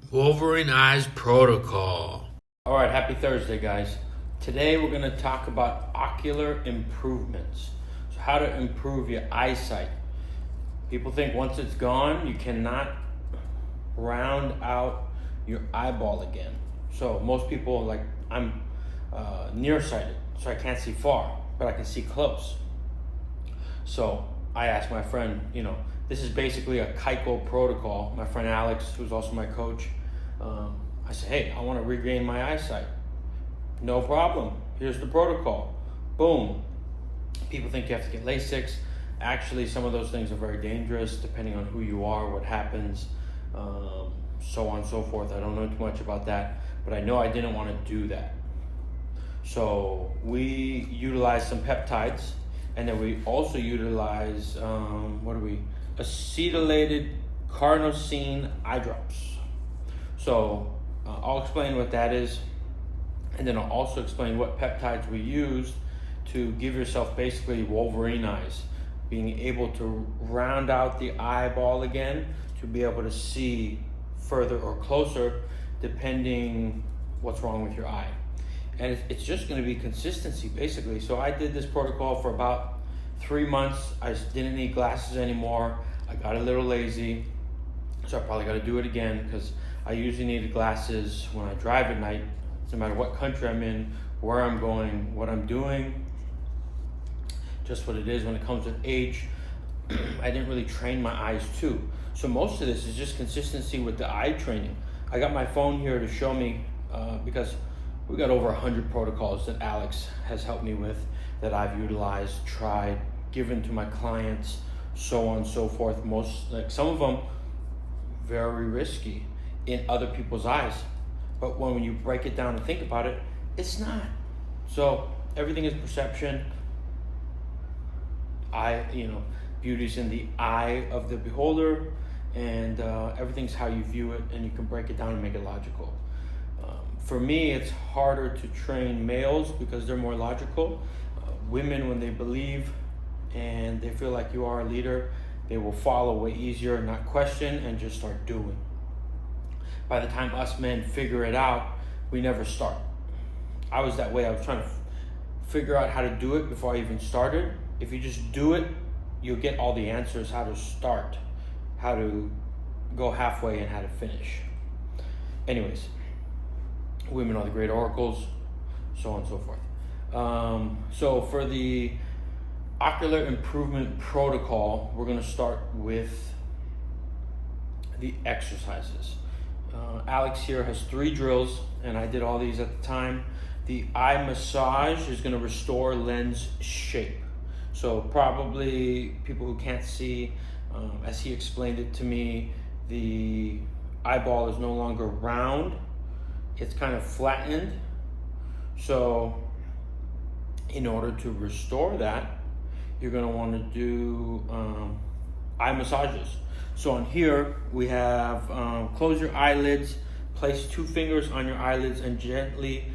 Wolverine Eyes Protocol. All right, happy Thursday, guys. Today we're going to talk about ocular improvements. So, how to improve your eyesight. People think once it's gone, you cannot round out your eyeball again. So, most people, like, I'm nearsighted, so I can't see far, but I can see close. So, I asked my friend, this is basically a Keiko protocol. My friend Alex, who's also my coach, I said, hey, I want to regain my eyesight. No problem. Here's the protocol. Boom. People think you have to get LASIK. Actually, some of those things are very dangerous depending on who you are, what happens, so on and so forth. I don't know too much about that, but I know I didn't want to do that. So we utilize some peptides, and then we also utilize, acetylated carnosine eye drops. So I'll explain what that is, and then I'll also explain what peptides we use to give yourself basically Wolverine eyes, being able to round out the eyeball again, to be able to see further or closer depending what's wrong with your eye. And it's just going to be consistency basically. So I did this protocol for about 3 months. I just didn't need glasses anymore. I got a little lazy, so I probably got to do it again, because I usually need glasses when I drive at night, no matter what country I'm in, where I'm going, what I'm doing, just what it is. When it comes with age, I didn't really train my eyes too. So most of this is just consistency with the eye training. I got my phone here to show me, because we got over 100 protocols that Alex has helped me with, that I've utilized, tried, given to my clients, so on and so forth. Some of them very risky in other people's eyes, but when you break it down and think about it, it's not. So everything is perception. Beauty's in the eye of the beholder, and everything's how you view it, and you can break it down and make it logical. For me, it's harder to train males because they're more logical. Women, when they believe and they feel like you are a leader, they will follow way easier, not question, and just start doing. By the time us men figure it out, we never start. I was that way. I was trying to figure out how to do it before I even started. If you just do it, you'll get all the answers, how to start, how to go halfway, and how to finish. Anyways, women are the great oracles, so on and so forth. So for the ocular improvement protocol, we're going to start with the exercises. Alex here has 3 drills, and I did all these at the time. The eye massage is going to restore lens shape. So probably people who can't see, as he explained it to me, the eyeball is no longer round. It's kind of flattened. So in order to restore that, you're going to want to do eye massages. So on here we have close your eyelids, place 2 fingers on your eyelids, and gently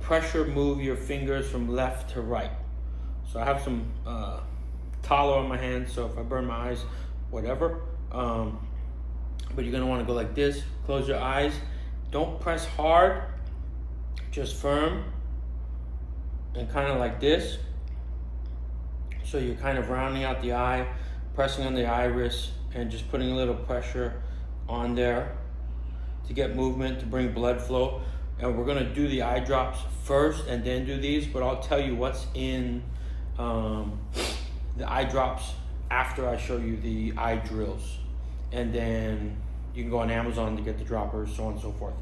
pressure move your fingers from left to right. So I have some tallow on my hands, so if I burn my eyes, whatever. But you're gonna want to go like this. Close your eyes. Don't press hard, just firm, and kind of like this. So you're kind of rounding out the eye, pressing on the iris, and just putting a little pressure on there to get movement, to bring blood flow. And we're gonna do the eye drops first and then do these, but I'll tell you what's in the eye drops after I show you the eye drills. And then you can go on Amazon to get the droppers, so on and so forth.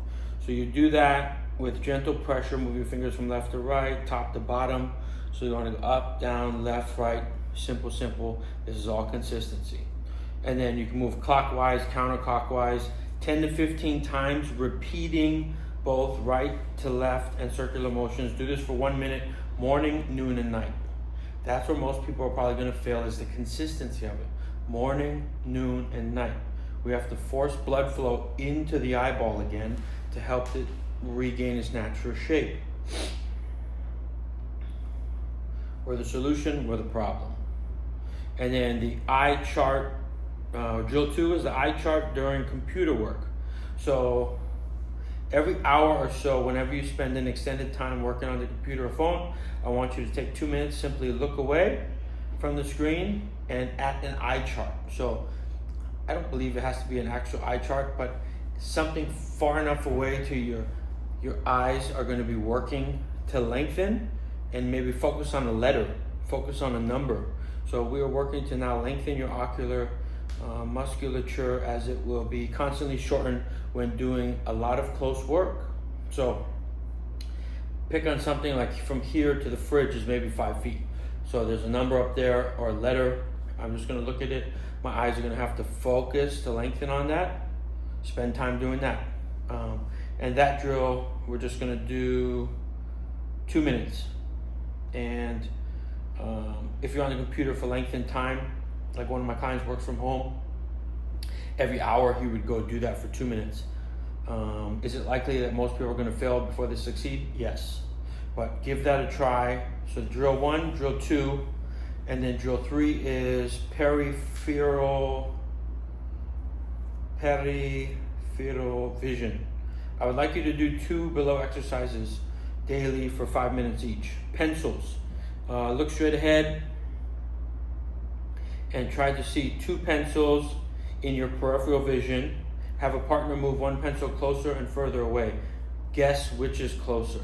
So you do that with gentle pressure. Move your fingers from left to right, top to bottom. So you want to go up, down, left, right. Simple, simple. This is all consistency. And then you can move clockwise, counterclockwise, 10 to 15 times, repeating both right to left and circular motions. Do this for 1 minute, morning, noon, and night. That's where most people are probably going to fail, is the consistency of it. Morning, noon, and night. We have to force blood flow into the eyeball again to help it regain its natural shape. We're the solution, we're the problem. And then the eye chart Drill 2 is the eye chart during computer work. So every hour or so, whenever you spend an extended time working on the computer or phone, I want you to take 2 minutes, simply look away from the screen and at an eye chart. So I don't believe it has to be an actual eye chart, but something far enough away to your eyes are going to be working to lengthen, and maybe focus on a letter, focus on a number. So we are working to now lengthen your ocular musculature, as it will be constantly shortened when doing a lot of close work. So pick on something like from here to the fridge is maybe 5 feet. So there's a number up there or a letter. I'm just going to look at it. My eyes are going to have to focus to lengthen on that. Spend time doing that. And that drill, we're just going to do 2 minutes. And if you're on the computer for lengthened time, like one of my clients works from home, every hour he would go do that for 2 minutes. Is it likely that most people are going to fail before they succeed? Yes. But give that a try. So drill 1, drill 2, and then drill 3 is peripheral vision. I would like you to do 2 below exercises daily for 5 minutes each. Pencils. Look straight ahead and try to see 2 pencils in your peripheral vision. Have a partner move 1 pencil closer and further away. Guess which is closer.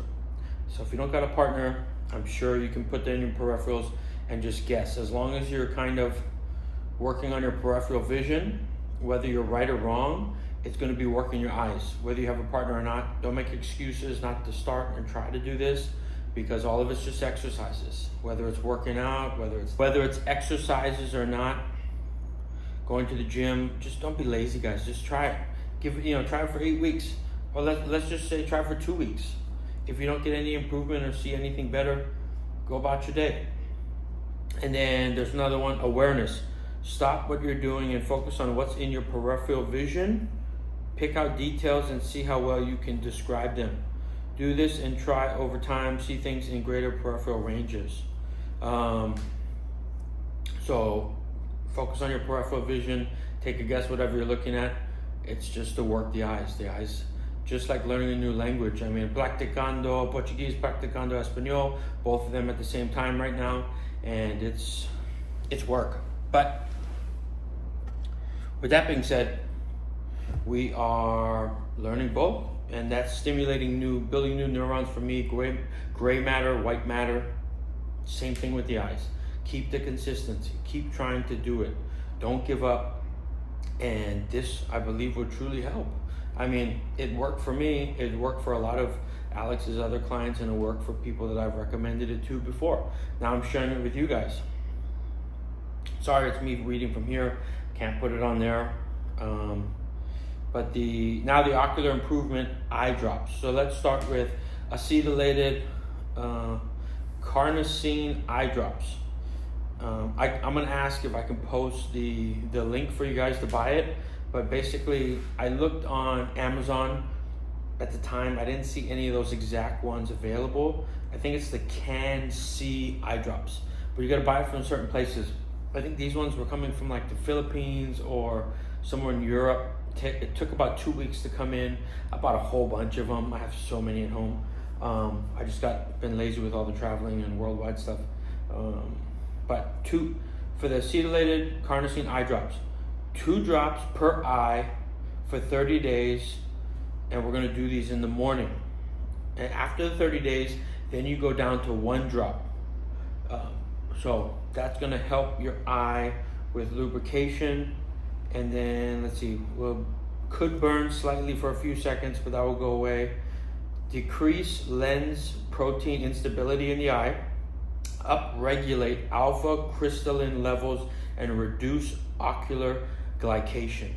So if you don't got a partner, I'm sure you can put that in your peripherals and just guess. As long as you're kind of working on your peripheral vision, whether you're right or wrong, it's going to be working your eyes. Whether you have a partner or not, don't make excuses not to start and try to do this, because all of it's just exercises. Whether it's working out, whether it's exercises or not, going to the gym, just don't be lazy, guys. Just try it. Try it for 8 weeks, or let's just say try for 2 weeks. If you don't get any improvement or see anything better, go about your day. And then there's another one, awareness. Stop what you're doing and focus on what's in your peripheral vision. Pick out details and see how well you can describe them. Do this and try over time, see things in greater peripheral ranges. So focus on your peripheral vision, take a guess whatever you're looking at. It's just to work the eyes. The eyes, just like learning a new language. I mean, practicando Portuguese, practicando Espanol, both of them at the same time right now, and it's work. But with that being said, we are learning both, and that's stimulating building new neurons for me, gray matter, white matter. Same thing with the eyes. Keep the consistency, keep trying to do it. Don't give up. And this, I believe, would truly help. I mean, it worked for me, it worked for a lot of Alex's other clients, and it worked for people that I've recommended it to before. Now I'm sharing it with you guys. Sorry, it's me reading from here, can't put it on there. But now the ocular improvement eye drops. So let's start with acetylated carnosine eye drops. I'm gonna ask if I can post the link for you guys to buy it. But basically, I looked on Amazon at the time. I didn't see any of those exact ones available. I think it's the Can C eye drops, but you gotta buy it from certain places. I think these ones were coming from like the Philippines or somewhere in Europe. It took about 2 weeks to come in. I bought a whole bunch of them. I have so many at home. I just been lazy with all the traveling and worldwide stuff. But for the acetylated carnosine eye drops, 2 drops per eye for 30 days, and we're gonna do these in the morning. And after the 30 days, then you go down to 1 drop. So that's gonna help your eye with lubrication. And then let's see, could burn slightly for a few seconds, but that will go away. Decrease lens protein instability in the eye, upregulate alpha crystalline levels, and reduce ocular glycation.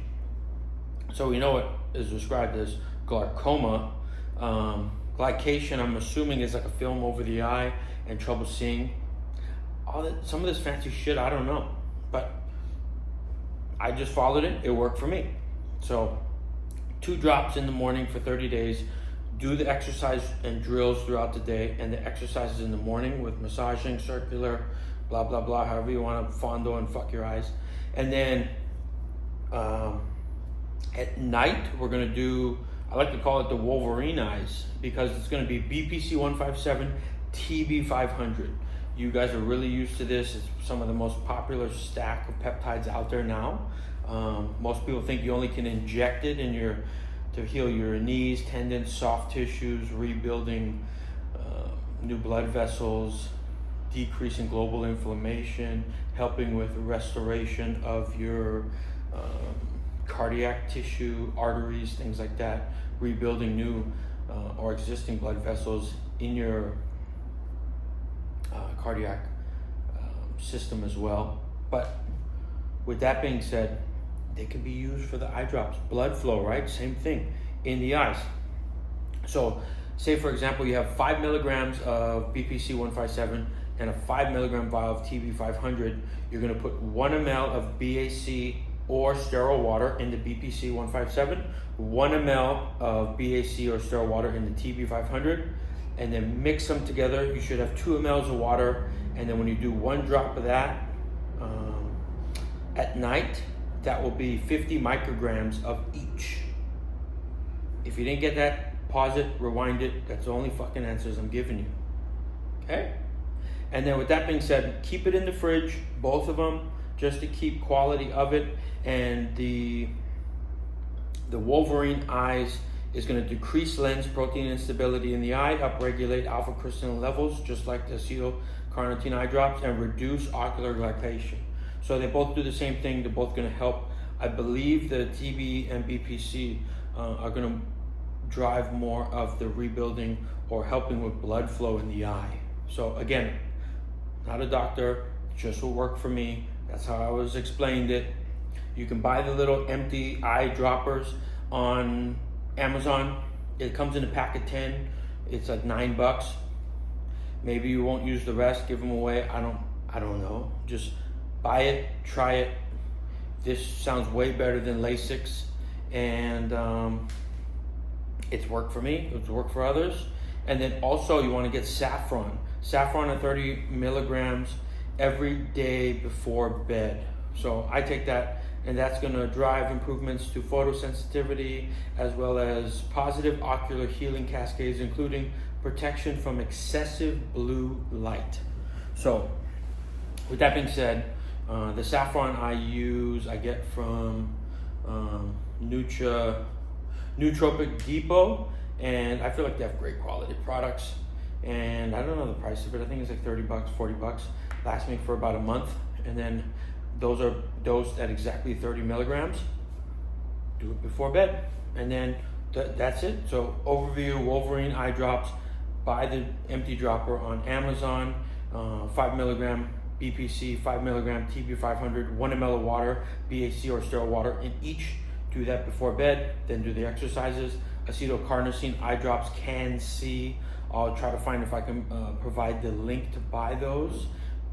So we know what is described as glaucoma. Glycation, I'm assuming, is like a film over the eye and trouble seeing. Some of this fancy shit, I don't know, but I just followed it. It worked for me. So 2 drops in the morning for 30 days. Do the exercise and drills throughout the day, and the exercises in the morning with massaging, circular, blah, blah, blah, however you want to fondle and fuck your eyes. And then At night, we're gonna do, I like to call it the Wolverine eyes, because it's gonna be BPC 157, TB 500. You guys are really used to this. It's some of the most popular stack of peptides out there now. Most people think you only can inject it to heal your knees, tendons, soft tissues, rebuilding new blood vessels, decreasing global inflammation, helping with restoration of your cardiac tissue, arteries, things like that, rebuilding new or existing blood vessels in your cardiac system as well. But with that being said, they can be used for the eye drops. Blood flow, right? Same thing in the eyes. So say for example, you have 5 milligrams of BPC 157 and a 5 milligram vial of TB 500. You're gonna put 1 ml of BAC or sterile water in the BPC 157, 1 ml of BAC or sterile water in the TB 500, and then mix them together. You should have 2 mLs of water, and then when you do 1 drop of that at night, that will be 50 micrograms of each. If you didn't get that, pause it, rewind it. That's the only fucking answers I'm giving you. Okay? And then with that being said, keep it in the fridge, both of them, just to keep quality of it. And the Wolverine eyes is going to decrease lens protein instability in the eye, upregulate alpha crystalline levels, just like the acetylcarnitine eye drops, and reduce ocular glycation. So they both do the same thing. They're both going to help. I believe the TB and BPC are going to drive more of the rebuilding or helping with blood flow in the eye. So again, not a doctor, just will work for me. That's how I was explained it. You can buy the little empty eye droppers on Amazon. It comes in a pack of 10. It's like $9. Maybe you won't use the rest, give them away. I don't know. Just buy it, try it. This sounds way better than Lasix, and it's worked for me. It's worked for others. And then also you want to get saffron. Saffron at 30 milligrams every day before bed. So I take that, and that's going to drive improvements to photosensitivity as well as positive ocular healing cascades, including protection from excessive blue light. So with that being said, the saffron I get from Nootropic Depot, and I feel like they have great quality products. And I don't know the price of it. I think it's like $30, $40. Lasts me for about a month. And then those are dosed at exactly 30 milligrams. Do it before bed. And then that's it. So overview, Wolverine eye drops. Buy the empty dropper on Amazon. 5 milligram BPC, 5 milligram TB 500, 1 ml of water, BAC or sterile water in each. Do that before bed. Then do the exercises. Acetylcarnitine eye drops, can see. I'll try to find if I can provide the link to buy those.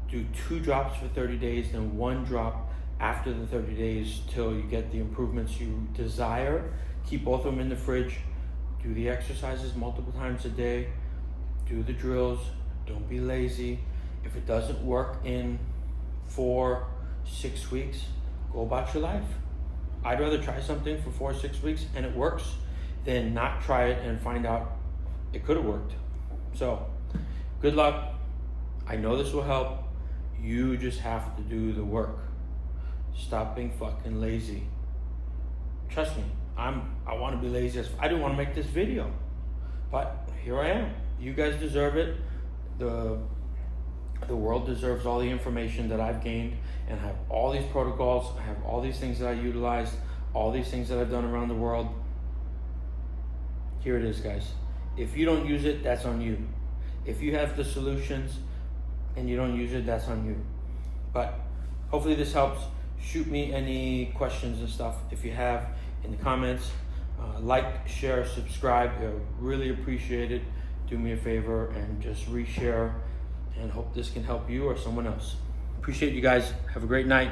Do 2 drops for 30 days, then 1 drop after the 30 days till you get the improvements you desire. Keep both of them in the fridge. Do the exercises multiple times a day. Do the drills. Don't be lazy. If it doesn't work in 4-6 weeks, go about your life. I'd rather try something for 4 or 6 weeks and it works than not try it and find out it could have worked. So, good luck. I know this will help. You just have to do the work. Stop being fucking lazy. Trust me, I want to be lazy. I didn't want to make this video, but here I am. You guys deserve it. The world deserves all the information that I've gained, and I have all these protocols. I have all these things that I utilized, all these things that I've done around the world. Here it is, guys. If you don't use it, that's on you. If you have the solutions and you don't use it, that's on you. But hopefully this helps. Shoot me any questions and stuff if you have in the comments. Like, share, subscribe. I really appreciate it. Do me a favor and just reshare, and hope this can help you or someone else. Appreciate you guys. Have a great night.